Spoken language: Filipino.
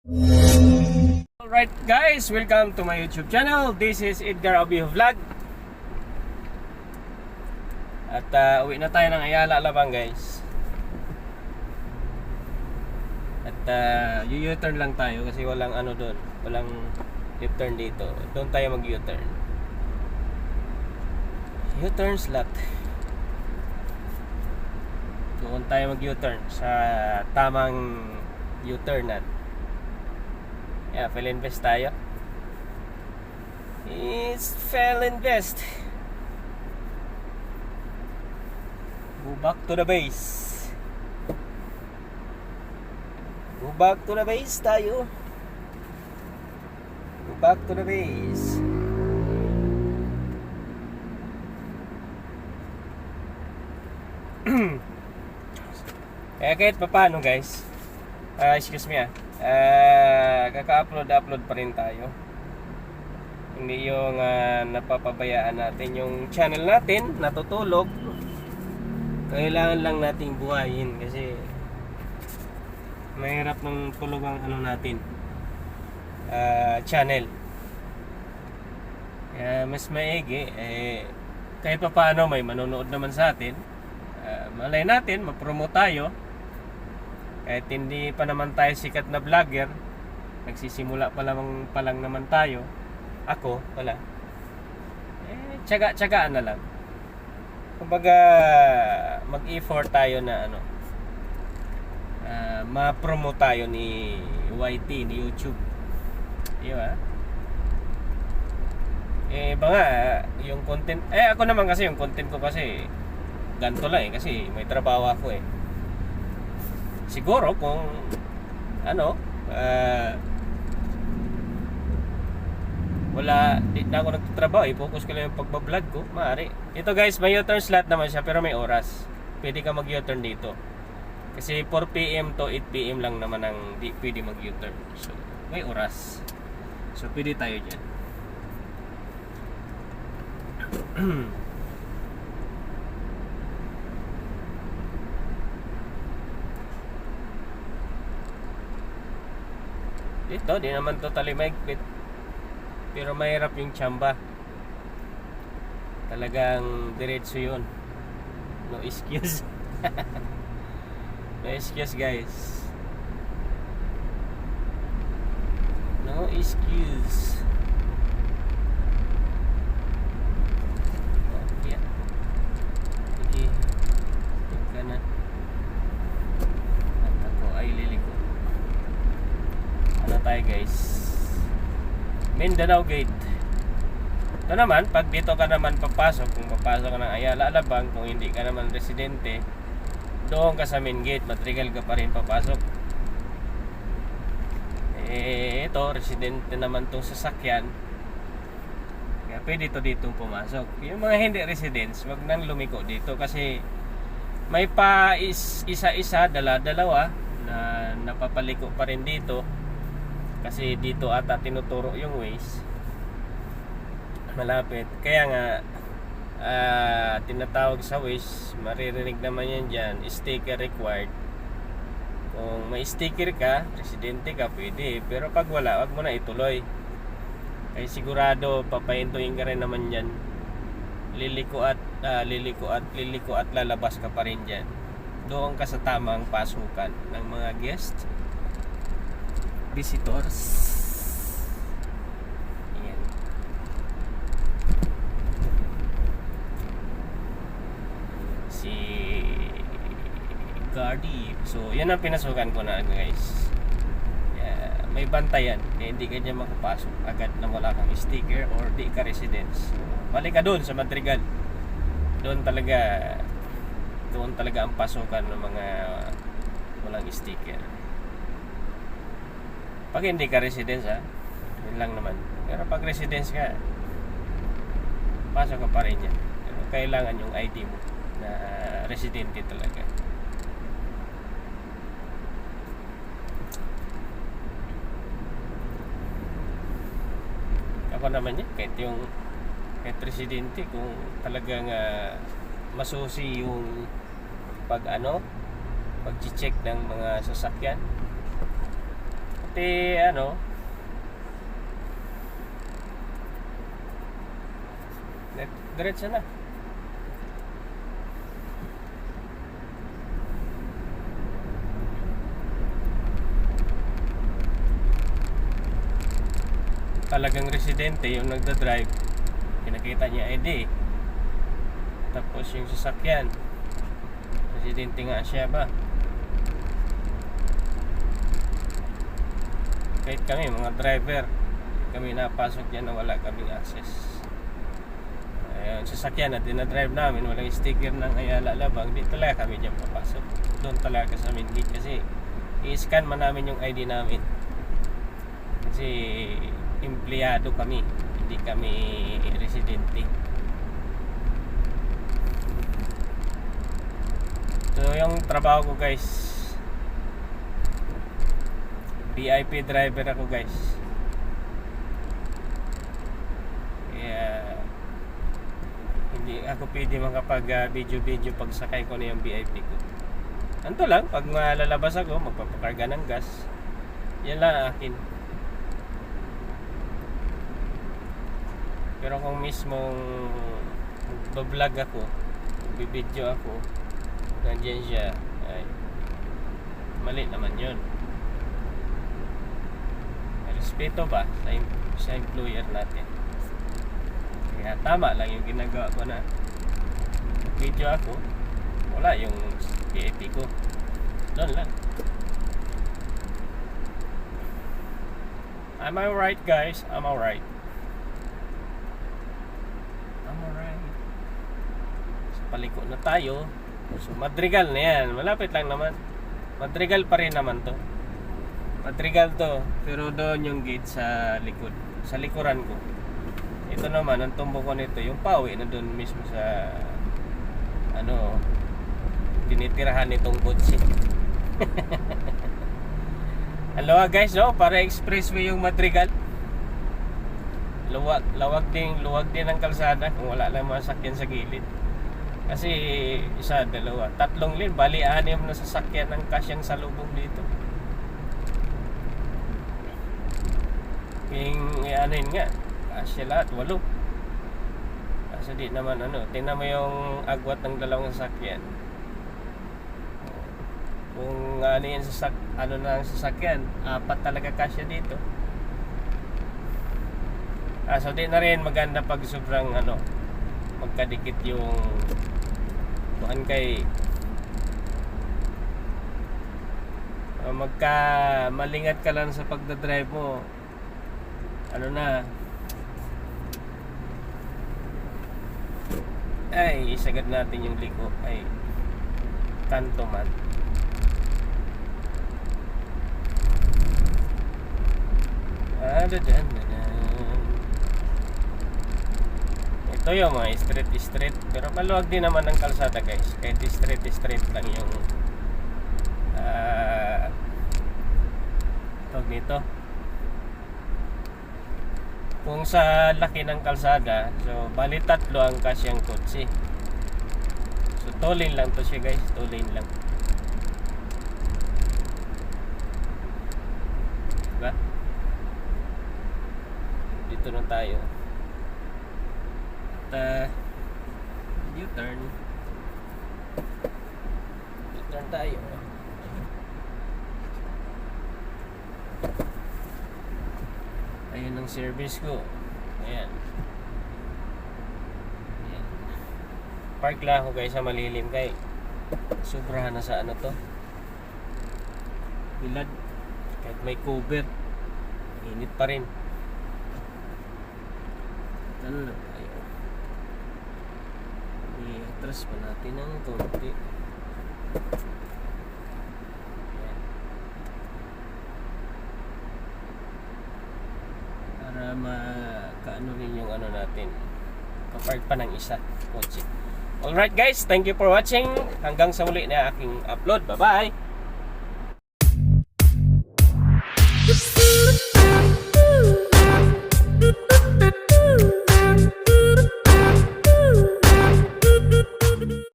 Alright guys, welcome to my YouTube channel. This is Edgar Abiho Vlog. At uwi na tayo ng Ayala Alabang guys. At u-turn lang tayo kasi walang ano doon, walang left turn dito. Doon tayo mag U-turn. U-turn slot. Doon tayo mag U-turn sa tamang U-turnan. Yeah, Fell Invest tayo. It's Fell Invest. Go back to the base. Go back to the base tayo. Go back to the base. Kaya kahit pa paano guys, excuse me kaka-upload pa rin tayo. Hindi yung napapabayaan natin yung channel natin, natutulog. Kailangan lang nating buhayin kasi mahirap ng tulog ang ano natin, channel. Kaya mas maigi kahit pa paano may manonood naman sa atin. Malay natin ma-promote tayo. Kahit hindi pa naman tayo sikat na vlogger, nagsisimula pa lang naman tayo. Ako, wala. Tiyaga-tiyagaan na lang. Kumbaga, mag-effort tayo na ma-promote tayo ni YT, ni YouTube. Di ba? Iba nga, yung content, ako naman kasi, yung content ko kasi, ganito lang kasi may trabaho ako siguro kung wala, di na ako nagtatrabaho, i-focus ko lang yung pagbablog ko, maaari. Ito guys, may U-turn slot naman siya pero may oras. Pwede ka mag U-turn dito. Kasi 4 PM to 8 PM lang naman ang di pwede mag U-turn. So, may oras. So, pwede tayo dyan. Dito, di naman totally maigpit. Pero mahirap yung tsamba. Talagang diretso yun. No excuse. No excuse guys. No excuse. Oh, yeah. Sige. Ito ka na. At ako ay liliko. Ano tayo guys? Mindanao Gate. Ito naman, pag dito ka naman papasok, kung papasok ka ng Ayala Alabang, kung hindi ka naman residente, doon ka sa main gate, matrigal ka pa rin papasok. Ito, residente naman tong sasakyan. Kaya pwede ito ditong pumasok. Yung mga hindi residents, wag nang lumiko dito kasi may pa isa-isa, dalawa na napapaliko pa rin dito. Kasi dito ata tinuturo yung ways malapit. Kaya nga tinatawag sa ways, maririnig naman yan dyan, sticker required. Kung may sticker ka, residente ka, pwede. Pero pag wala, wag mo na ituloy. Kaya sigurado papahintuin ka rin naman yan. Liliko at lalabas ka pa rin dyan. Doon ka sa tamang pasukan ng mga guest visitors. Ayan. Si Gardy. So, yan ang pinasukan ko na guys. May bantayan. Kaya hindi ka dyan makapasok agad na wala kang sticker or di ka residence. So, balik ka doon sa Madrigal. Doon talaga ang pasukan ng mga walang sticker. Pag hindi ka residence yun lang naman. Pero pag residence ka, pasok ka pa rin yan. Pero kailangan yung ID mo na residente talaga. Ako naman yan, kahit residente, kung talagang masusi yung pag-check ng mga sasakyan, ano, diretso na. Talagang residente yung nagda-drive, pinakita niya ID, tapos yung sasakyan residente nga siya ba. Kahit kami mga driver, kami napasok dyan na wala kaming access. Ayun, sasakyan na dinadrive namin, walang sticker ng Ayala Alabang, di talaga kami dyan papasok. Doon talaga sa main gate kasi i-scan man namin yung ID namin, kasi empleyado kami, hindi kami residente. So yung trabaho ko guys, VIP driver ako guys. Kaya hindi ako pwede makapag video pag sakay ko na yung VIP ko. Anto lang, pag malalabas ako, magpapakarga ng gas, yan lang akin. Pero kung mismong vlog ako, bibidyo ako, nandiyan siya, ay mali naman yun. Respeto ba sa employer natin? Kaya tama lang yung ginagawa ko na video ako, wala yung VIP ko, doon lang. Am I right guys? I'm alright. Paliko na tayo. So Madrigal na yan, malapit lang naman. Madrigal pa rin naman to. Madrigal to, pero doon yung gate sa likod, sa likuran ko. Ito naman, ang tumbo ko nito, yung pauwi na doon mismo sa ano, tinitirahan nitong kotse. Hello guys, no? Para expressway yung Madrigal. Luwag din ang kalsada kung wala lang mga sakyan sa gilid. Kasi isa, dalawa, tatlong lane, bali 6 na sasakyan ng kasyang salubong dito. Yung ano yun nga, kasya lahat, 8. Kasi di naman ano, tingnan mo yung agwat ng dalawang sasakyan. Kung ano yan ano na ang sasakyan, 4 talaga kasya dito. So di na rin maganda pag sobrang ano, magkadikit yung kuan kay magka malingat ka lang sa pagdadrive mo, ano na, ay isagad natin yung liko, ay kanto man. Ito yung mga street, pero maluwag din naman ang kalsada guys, kahit street lang yung tawag nito. Kung sa laki ng kalsada, so bali 3 ang kasyang kotse. So 2 lane lang to siya guys, 2 lane lang. Diba? Dito na tayo. U-turn tayo. Ayun ang service ko. Ayan. Park lang ako guys sa malilim kay sobrahan na sa ano to, bilad. Kahit may cover, init pa rin. Ano lang tayo, i-atras pa natin ng konti. Ayan. Para makaano rin yung ano natin, kapark pa ng isa kotse. Alright guys, thank you for watching. Hanggang sa muli na aking upload. Bye bye.